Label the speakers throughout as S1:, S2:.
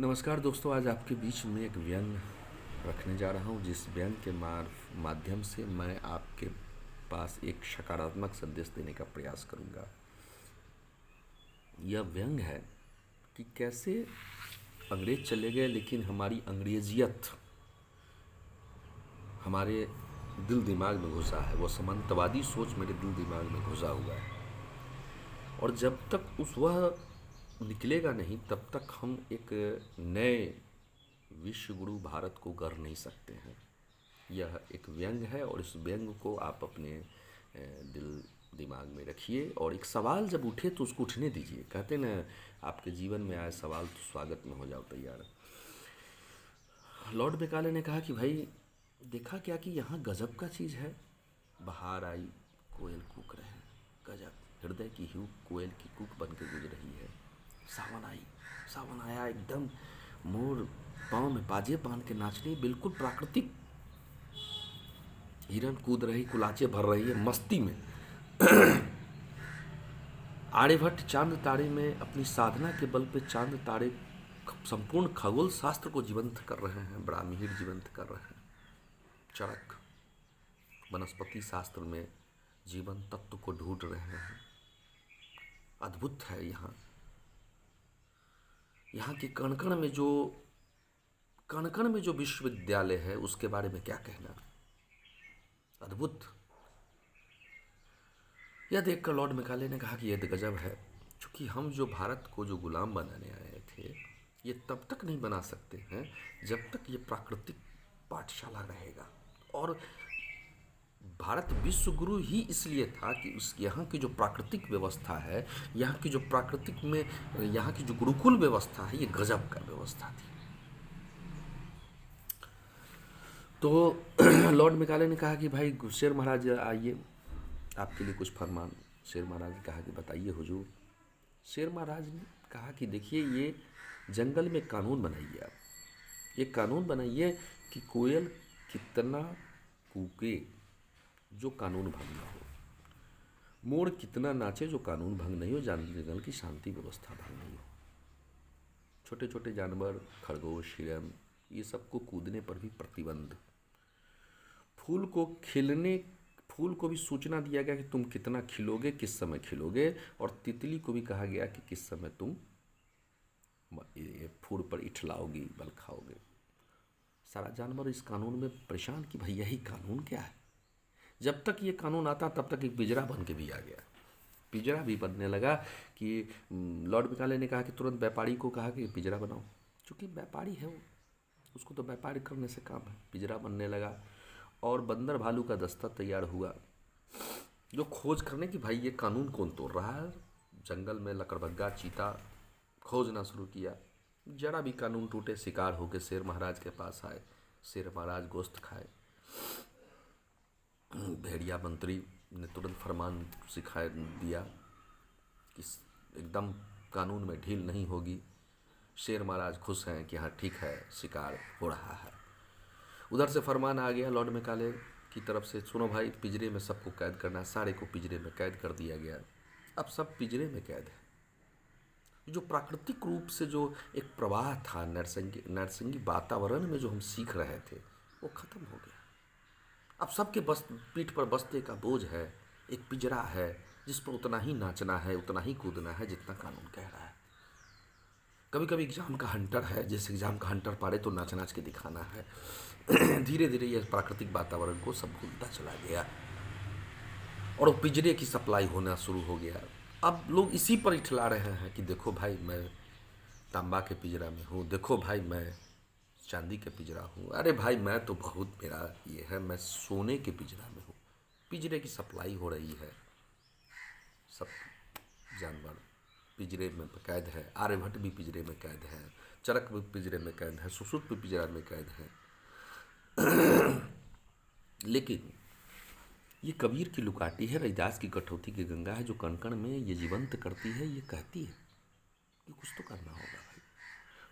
S1: नमस्कार दोस्तों, आज आपके बीच में एक व्यंग रखने जा रहा हूँ जिस व्यंग के माध्यम से मैं आपके पास एक सकारात्मक संदेश देने का प्रयास करूँगा। यह व्यंग है कि कैसे अंग्रेज चले गए लेकिन हमारी अंग्रेजियत हमारे दिल दिमाग में घुसा है। वो सामंतवादी सोच मेरे दिल दिमाग में घुसा हुआ है और जब तक उस वह निकलेगा नहीं तब तक हम एक नए विश्व गुरु भारत को गर नहीं सकते हैं। यह एक व्यंग है और इस व्यंग को आप अपने दिल दिमाग में रखिए और एक सवाल जब उठे तो उसको उठने दीजिए। कहते ना, आपके जीवन में आए सवाल तो स्वागत में हो जाओ तैयार। लॉर्ड मेकाले ने कहा कि भाई देखा क्या कि यहाँ गजब का चीज़ है। बाहर आई, कोयल कूक रहे हैं, गजब। हृदय की ह्यू कोयल की कूक बन के गुजर रही है। सावन आई, सावन आया, एकदम मोर पाँव में बाजे बांध के नाच रही, बिल्कुल प्राकृतिक। हिरन कूद रही, कुलाचे भर रही है मस्ती में। आर्यभट्ट चांद तारे में अपनी साधना के बल पे चांद तारे संपूर्ण खगोल शास्त्र को जीवंत कर रहे हैं, ब्राह्मीण जीवंत कर रहे हैं। चरक वनस्पति शास्त्र में जीवन तत्व को ढूंढ रहे हैं। अद्भुत है। यहाँ के कण कण में जो विश्वविद्यालय है उसके बारे में क्या कहना। अद्भुत। यह देखकर लॉर्ड मेकाले ने कहा कि यह गजब है, क्योंकि हम जो भारत को जो गुलाम बनाने आए थे ये तब तक नहीं बना सकते हैं जब तक ये प्राकृतिक पाठशाला रहेगा। और भारत विश्व गुरु ही इसलिए था कि उस यहाँ की जो प्राकृतिक व्यवस्था है, यहाँ की जो प्राकृतिक में यहाँ की जो गुरुकुल व्यवस्था है, ये गजब का व्यवस्था थी। तो लॉर्ड मेकाले ने कहा कि भाई शेर महाराज आइए, आपके लिए कुछ फरमान। शेर महाराज ने कहा कि बताइए हुजूर। शेर महाराज ने कहा कि देखिए, ये जंगल में कानून बनाइए। आप ये कानून बनाइए कि कोयल कितना कूके जो कानून भंग ना हो, मोर कितना नाचे जो कानून भंग नहीं हो, जंगल की शांति व्यवस्था भंग नहीं हो। छोटे छोटे जानवर, खरगोश, हिरन, ये सबको कूदने पर भी प्रतिबंध। फूल को भी सूचना दिया गया कि तुम कितना खिलोगे, किस समय खिलोगे। और तितली को भी कहा गया कि किस समय तुम फूल पर इठलाओगी, बल खाओगे। सारा जानवर इस कानून में परेशान कि भाई यही कानून क्या है। जब तक ये कानून आता तब तक एक पिंजरा बन के भी आ गया। पिंजरा भी बनने लगा कि लॉर्ड मेकाले ने कहा कि तुरंत व्यापारी को कहा कि पिंजरा बनाओ, क्योंकि व्यापारी है वो, उसको तो व्यापार करने से काम है। पिंजरा बनने लगा और बंदर भालू का दस्ता तैयार हुआ जो खोज करने की भाई ये कानून कौन तोड़ रहा है। जंगल में लकड़बग्गा, चीता खोजना शुरू किया। जरा भी कानून टूटे, शिकार होकर शेर महाराज के पास आए। शेर महाराज गोश्त खाए। भेड़िया मंत्री ने तुरंत फरमान सिखा दिया कि एकदम कानून में ढील नहीं होगी। शेर महाराज खुश हैं कि हाँ ठीक है, शिकार हो रहा है। उधर से फरमान आ गया लॉर्ड मेकाले की तरफ से, सुनो भाई, पिंजरे में सबको कैद करना है। सारे को पिंजरे में कैद कर दिया गया। अब सब पिंजरे में कैद है। जो प्राकृतिक रूप से जो एक प्रवाह था, नरसंगी वातावरण में जो हम सीख रहे थे, वो खत्म हो गया। अब सबके पीठ पर बस्ते का बोझ है, एक पिंजरा है जिस पर उतना ही नाचना है, उतना ही कूदना है जितना कानून कह रहा है। कभी कभी एग्जाम का हंटर है, जैसे एग्जाम का हंटर पारे तो नाच नाच के दिखाना है। धीरे धीरे यह प्राकृतिक वातावरण को सब भूलता चला गया और वो पिंजरे की सप्लाई होना शुरू हो गया। अब लोग इसी पर इठला रहे हैं कि देखो भाई, मैं तांबा के पिंजरा में हूँ, देखो भाई मैं चांदी के पिंजरा हूँ, अरे भाई मैं तो बहुत, मेरा ये है, मैं सोने के पिंजरा में हूँ। पिंजरे की सप्लाई हो रही है। सब जानवर पिंजरे में कैद है। आर्यभट्ट भी पिंजरे में कैद है, चरक भी पिंजरे में कैद है, सुश्रुत भी पिंजरा में कैद है। लेकिन ये कबीर की लुकाटी है, रैदास की कठौती की गंगा है, जो कण कण में ये जीवंत करती है। ये कहती है कि कुछ तो करना होगा भाई।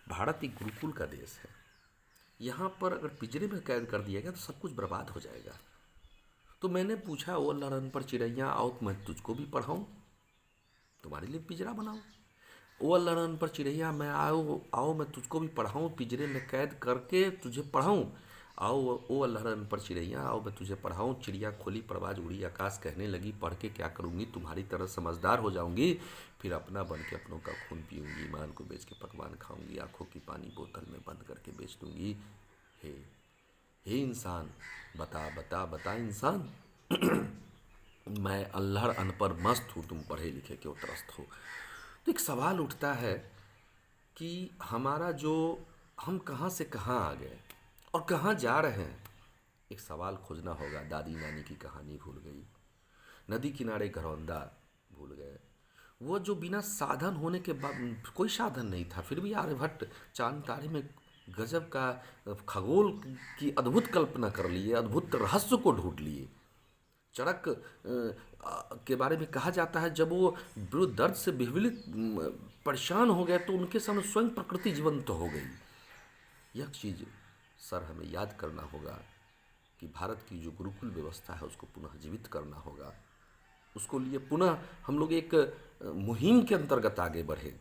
S1: भारत एक गुरुकुल का देश है। यहाँ पर अगर पिंजरे में कैद कर दिया गया तो सब कुछ बर्बाद हो जाएगा। तो मैंने पूछा, ओ लड़न पर चिड़ैया आओ, मैं तुझको भी पढ़ाऊँ, तुम्हारे लिए पिंजरा बनाऊँ। ओ लड़न पर चिड़ैया मैं आओ आओ मैं तुझको भी पढ़ाऊँ, पिंजरे में कैद करके तुझे पढ़ाऊँ। आओ ओ लहरन पर चिड़ैया आओ मैं तुझे पढ़ाऊँ। चिड़िया खोली परवाज उड़ी आकाश, कहने लगी पढ़ के क्या करूँगी, तुम्हारी तरह समझदार हो जाऊँगी, फिर अपना बन के अपनों का खून पीऊँगी, ईमान को बेच के पकवान खाऊँगी, आँखों की पानी बोतल में बंद करके बेच दूँगी। हे हे इंसान, बता बता बता इंसान, मैं अल्हड़ अनपढ़ मस्त हूँ, तुम पढ़े लिखे क्यों त्रस्त हो। तो एक सवाल उठता है कि हमारा जो, हम कहाँ से कहाँ आ गए और कहाँ जा रहे हैं। एक सवाल खोजना होगा। दादी नानी की कहानी भूल गई, नदी किनारे घरौंदा भूल गए, वो जो बिना साधन होने के बाद, कोई साधन नहीं था फिर भी आर्यभट्ट चांद तारे में गजब का खगोल की अद्भुत कल्पना कर लिए, अद्भुत रहस्य को ढूंढ लिए। चरक के बारे में कहा जाता है जब वो दर्द से विह्वलित परेशान हो गए तो उनके सामने स्वयं प्रकृति जीवंत हो गई। यह चीज़ सर हमें याद करना होगा कि भारत की जो गुरुकुल व्यवस्था है उसको पुनः जीवित करना होगा। उसको लिए पुनः हम लोग एक मुहिम के अंतर्गत आगे बढ़े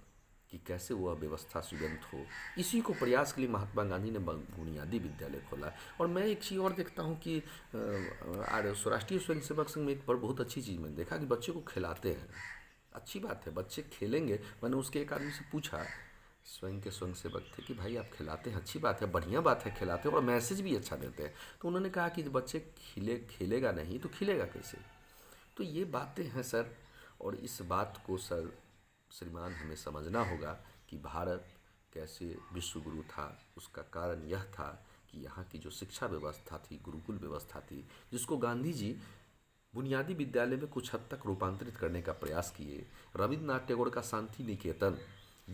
S1: कि कैसे वह व्यवस्था सुगंध हो। इसी को प्रयास के लिए महात्मा गांधी ने बुनियादी विद्यालय खोला। और मैं एक चीज़ और देखता हूँ कि राष्ट्रीय स्वयंसेवक संघ में एक पर बहुत अच्छी चीज़ मैंने देखा कि बच्चे को खिलाते हैं। अच्छी बात है, बच्चे खेलेंगे। मैंने उसके एक आदमी से पूछा, स्वयं के स्वयंसेवक थे, कि भाई आप खिलाते हैं, अच्छी बात है, बढ़िया बात है, खिलाते हैं और मैसेज भी अच्छा देते हैं। तो उन्होंने कहा कि बच्चे खेलेगा नहीं तो खिलेगा कैसे। तो ये बातें हैं सर, और इस बात को सर श्रीमान हमें समझना होगा कि भारत कैसे विश्व गुरु था। उसका कारण यह था कि यहाँ की जो शिक्षा व्यवस्था थी, गुरुकुल व्यवस्था थी, जिसको गांधी जी बुनियादी विद्यालय में कुछ हद तक रूपांतरित करने का प्रयास किए। रविन्द्रनाथ टैगोर का शांति निकेतन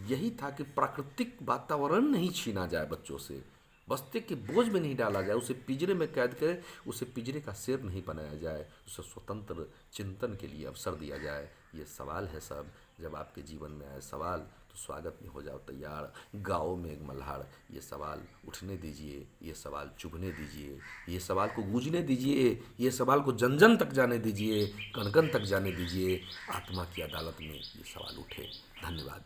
S1: यही था कि प्राकृतिक वातावरण नहीं छीना जाए बच्चों से, बस्ते के बोझ में नहीं डाला जाए, उसे पिंजरे में कैद करे, उसे पिंजरे का शेर नहीं बनाया जाए, उसे स्वतंत्र चिंतन के लिए अवसर दिया जाए। ये सवाल है सब। जब आपके जीवन में आए सवाल तो स्वागत में हो जाओ तैयार। गाँव में एक मल्हार, ये सवाल उठने दीजिए, ये सवाल चुभने दीजिए, ये सवाल को गूंजने दीजिए, ये सवाल को जन जन तक जाने दीजिए, कण कण तक जाने दीजिए। आत्मा की अदालत में ये सवाल उठे। धन्यवाद।